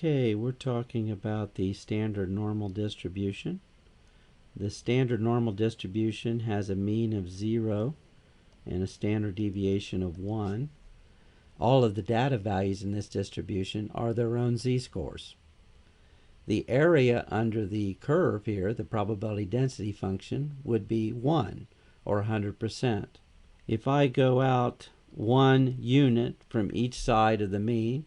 Okay, we're talking about the standard normal distribution. The standard normal distribution has a mean of 0 and a standard deviation of 1. All of the data values in this distribution are their own z-scores. The area under the curve here, the probability density function, would be 1 or 100%. If I go out 1 unit from each side of the mean,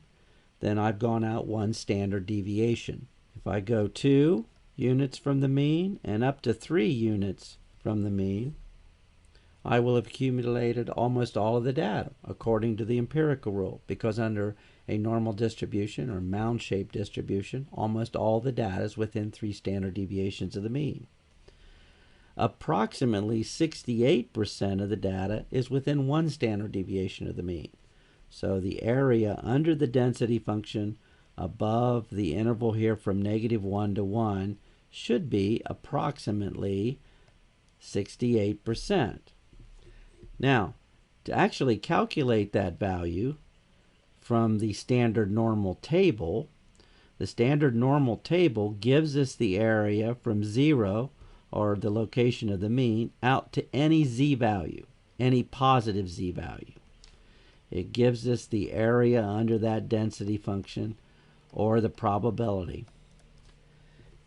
then I've gone out 1 standard deviation. If I go 2 units from the mean and up to 3 units from the mean, I will have accumulated almost all of the data according to the empirical rule, because under a normal distribution or mound-shaped distribution, almost all the data is within 3 standard deviations of the mean. Approximately 68% of the data is within 1 standard deviation of the mean. So the area under the density function above the interval here from -1 to 1 should be approximately 68%. Now, to actually calculate that value from the standard normal table, the standard normal table gives us the area from 0, or the location of the mean, out to any z-value, any positive z-value. It gives us the area under that density function, or the probability.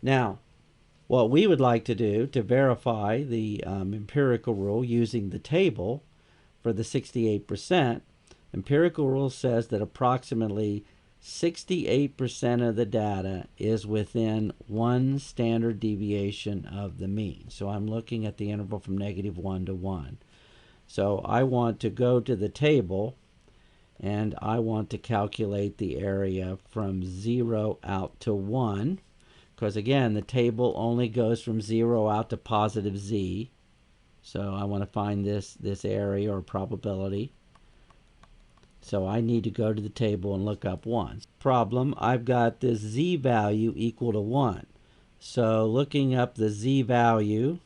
Now, what we would like to do to verify the empirical rule using the table for the 68%, empirical rule says that approximately 68% of the data is within 1 standard deviation of the mean. So I'm looking at the interval from -1 to 1. So I want to go to the table and I want to calculate the area from 0 out to 1, because again the table only goes from 0 out to positive z. So I want to find this area or probability. So I need to go to the table and look up 1. Problem, I've got this z value equal to 1. So looking up the z value,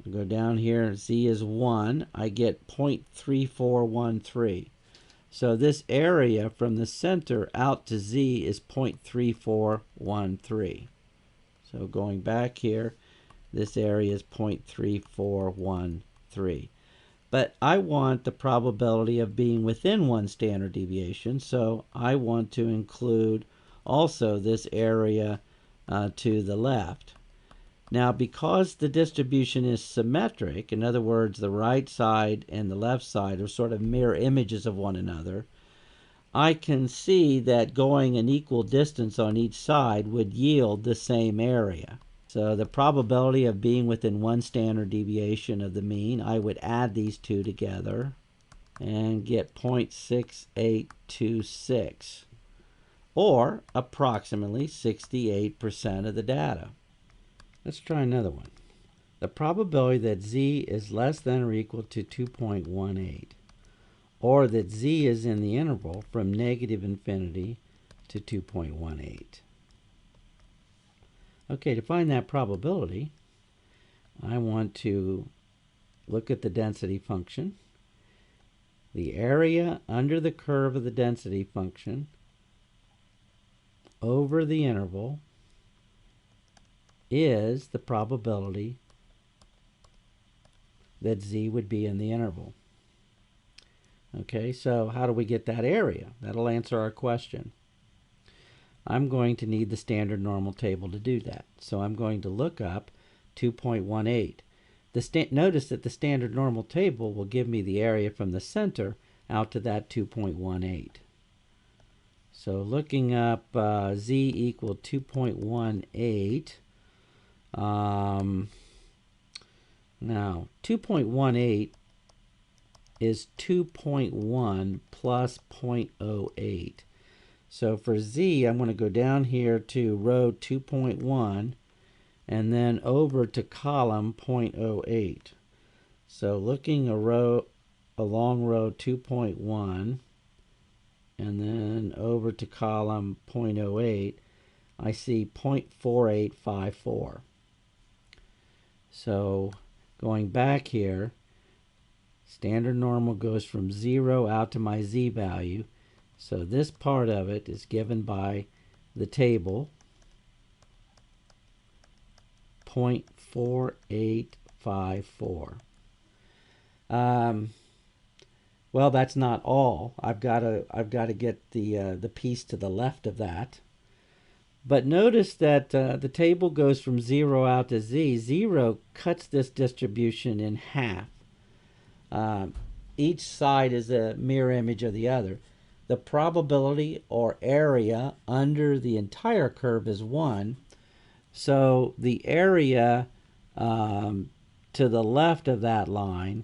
go down here, z is 1, I get 0.3413. So this area from the center out to z is 0.3413. So going back here, this area is 0.3413. But I want the probability of being within 1 standard deviation, so I want to include also this area to the left. Now, because the distribution is symmetric, in other words, the right side and the left side are sort of mirror images of one another, I can see that going an equal distance on each side would yield the same area. So the probability of being within 1 standard deviation of the mean, I would add these two together and get 0.6826, or approximately 68% of the data. Let's try another one. The probability that z is less than or equal to 2.18, or that z is in the interval from -infinity to 2.18. Okay, to find that probability, I want to look at the density function. The area under the curve of the density function over the interval is the probability that z would be in the interval. Okay, so how do we get that area? That'll answer our question. I'm going to need the standard normal table to do that. So I'm going to look up 2.18. Notice that the standard normal table will give me the area from the center out to that 2.18. So looking up z equal 2.18. Now 2.18 is 2.1 plus 0.08. So for z, I'm going to go down here to row 2.1 and then over to column 0.08. So looking along row 2.1 and then over to column 0.08, I see 0.4854. So going back here, standard normal goes from 0 out to my z value. So this part of it is given by the table 0.4854. Well, that's not all. I've got to get the piece to the left of that. But notice that the table goes from 0 out to z. 0 cuts this distribution in half. Each side is a mirror image of the other. The probability or area under the entire curve is 1. So the area to the left of that line,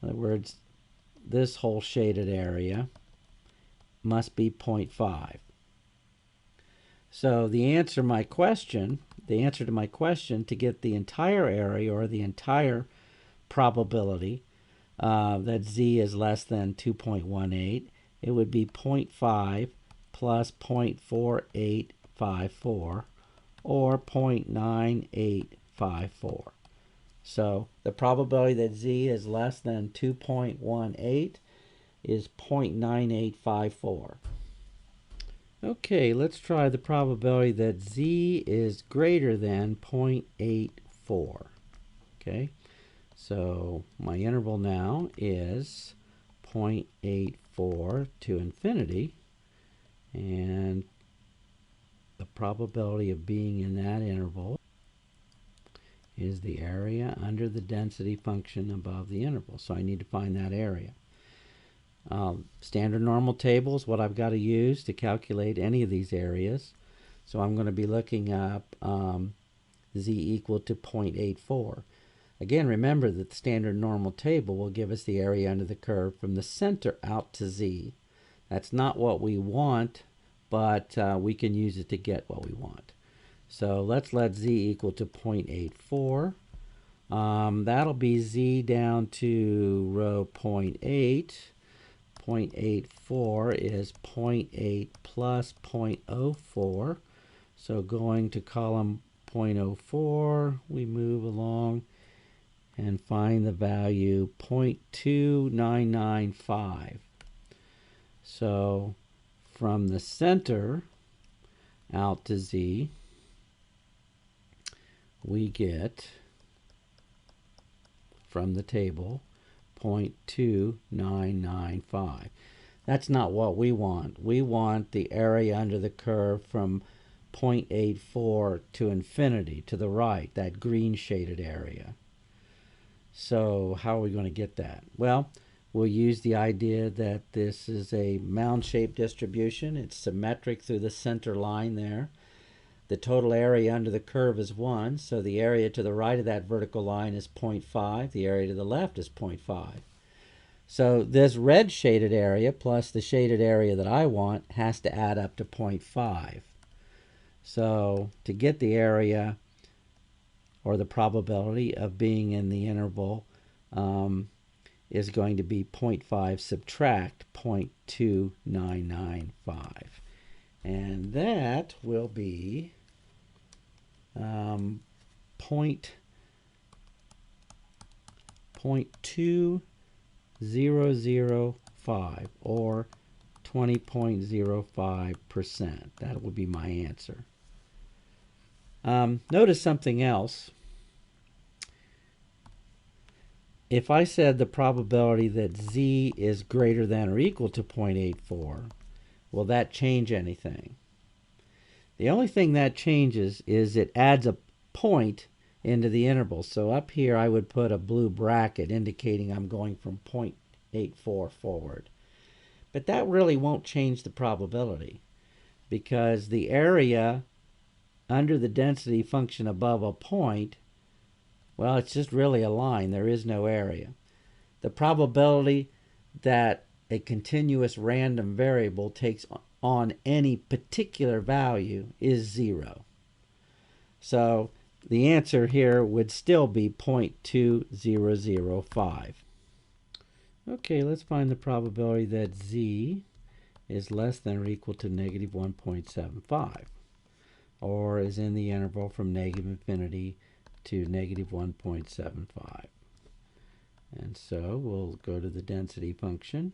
in other words, this whole shaded area, must be 0.5. So the answer to my question, to get the entire area or the entire probability that z is less than 2.18, it would be 0.5 plus 0.4854, or 0.9854. So the probability that z is less than 2.18 is 0.9854. Okay, let's try the probability that z is greater than 0.84. Okay, so my interval now is 0.84 to infinity, and the probability of being in that interval is the area under the density function above the interval. So I need to find that area. Standard normal table is what I've got to use to calculate any of these areas. So I'm going to be looking up z equal to 0.84. Again, remember that the standard normal table will give us the area under the curve from the center out to z. That's not what we want, but we can use it to get what we want. So let's let z equal to 0.84. That'll be z down to row 0.8. 0.84 is 0.8 plus 0.04. So going to column 0.04, we move along and find the value 0.2995. So from the center out to z, we get, from the table, 0.2995. That's not what we want. We want the area under the curve from 0.84 to infinity, to the right, that green shaded area. So how are we going to get that? Well, we'll use the idea that this is a mound-shaped distribution. It's symmetric through the center line there. The total area under the curve is 1, so the area to the right of that vertical line is 0.5. The area to the left is 0.5. So this red shaded area plus the shaded area that I want has to add up to 0.5. So to get the area or the probability of being in the interval is going to be 0.5 subtract 0.2995. And that will be 0.2005 or 20.05%. That will be my answer. Notice something else. If I said the probability that z is greater than or equal to 0.84, will that change anything? The only thing that changes is it adds a point into the interval. So up here I would put a blue bracket indicating I'm going from 0.84 forward. But that really won't change the probability, because the area under the density function above a point, well, it's just really a line. There is no area. The probability that a continuous random variable takes on any particular value is 0. So the answer here would still be 0.2005. Okay, let's find the probability that z is less than or equal to negative 1.75, or is in the interval from negative infinity to negative 1.75. And so we'll go to the density function,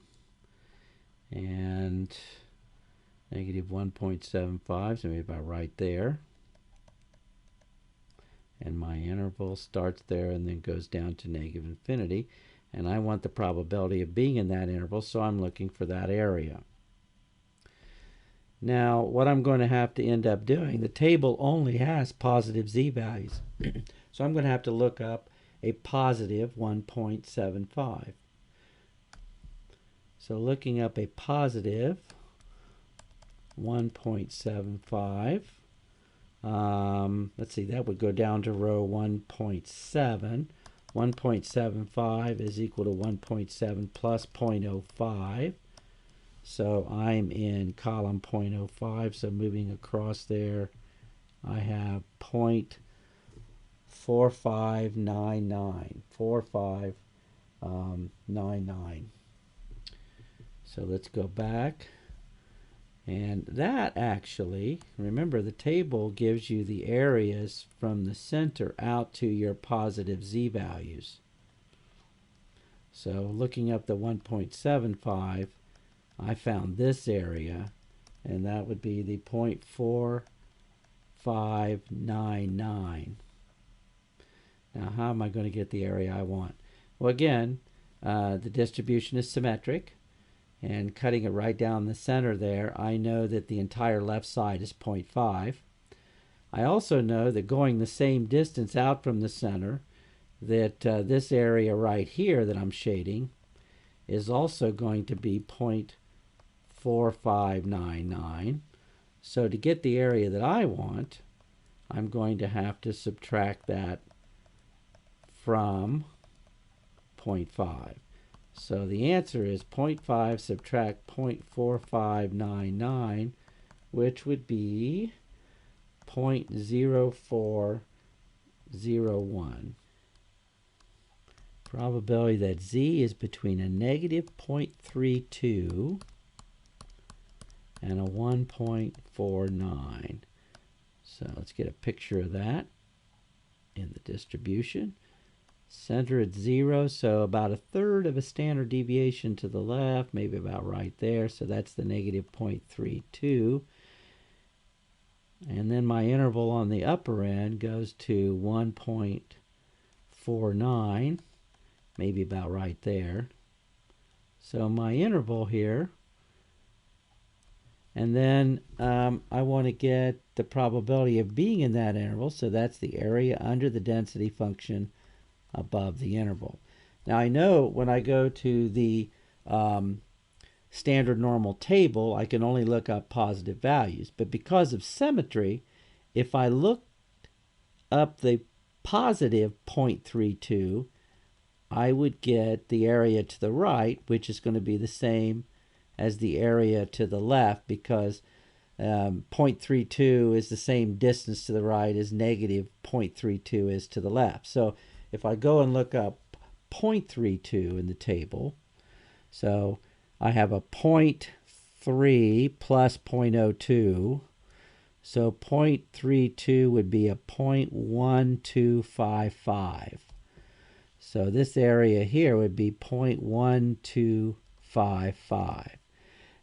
and Negative 1.75, so maybe about right there. And my interval starts there and then goes down to negative infinity. And I want the probability of being in that interval, so I'm looking for that area. Now, what I'm going to have to end up doing, the table only has positive z-values. So I'm going to have to look up a positive 1.75. So looking up a positive 1.75, let's see, that would go down to row 1.7. 1.75 is equal to 1.7 plus 0.05. So I'm in column 0.05, so moving across there, I have 0.4599. 4599. So let's go back. And that actually, remember the table gives you the areas from the center out to your positive z-values. So looking up the 1.75, I found this area, and that would be the 0.4599. Now, how am I going to get the area I want? Well, again, the distribution is symmetric, and cutting it right down the center there, I know that the entire left side is 0.5. I also know that going the same distance out from the center, that this area right here that I'm shading is also going to be 0.4599. So to get the area that I want, I'm going to have to subtract that from 0.5. So the answer is 0.5 subtract 0.4599, which would be 0.0401. Probability that z is between a negative 0.32 and a 1.49. So let's get a picture of that in the distribution. Center at 0, so about a third of a standard deviation to the left, maybe about right there. So that's the negative 0.32. And then my interval on the upper end goes to 1.49, maybe about right there. So my interval here, and then I want to get the probability of being in that interval, so that's the area under the density function above the interval. Now I know when I go to the standard normal table, I can only look up positive values. But because of symmetry, if I look up the positive 0.32, I would get the area to the right, which is going to be the same as the area to the left, because 0.32 is the same distance to the right as negative 0.32 is to the left. So if I go and look up 0.32 in the table, so I have a 0.3 plus 0.02, so 0.32 would be a 0.1255. So this area here would be 0.1255.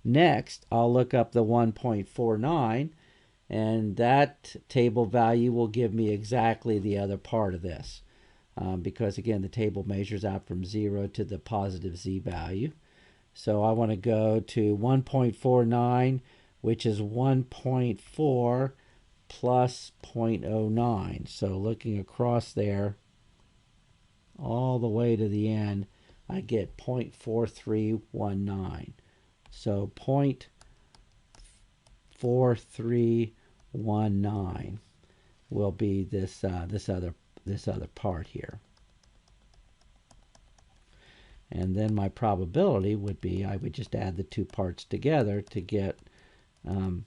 Next, I'll look up the 1.49, and that table value will give me exactly the other part of this. Because again, the table measures out from 0 to the positive z value. So I want to go to 1.49, which is 1.4 plus 0.09. So looking across there all the way to the end, I get 0.4319. So 0.4319 will be this other part here. And then my probability would be, I would just add the two parts together to get the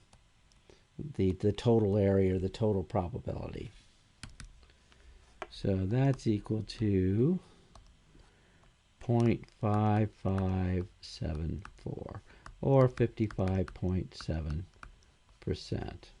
total area, or the total probability. So that's equal to 0.5574, or 55.7%.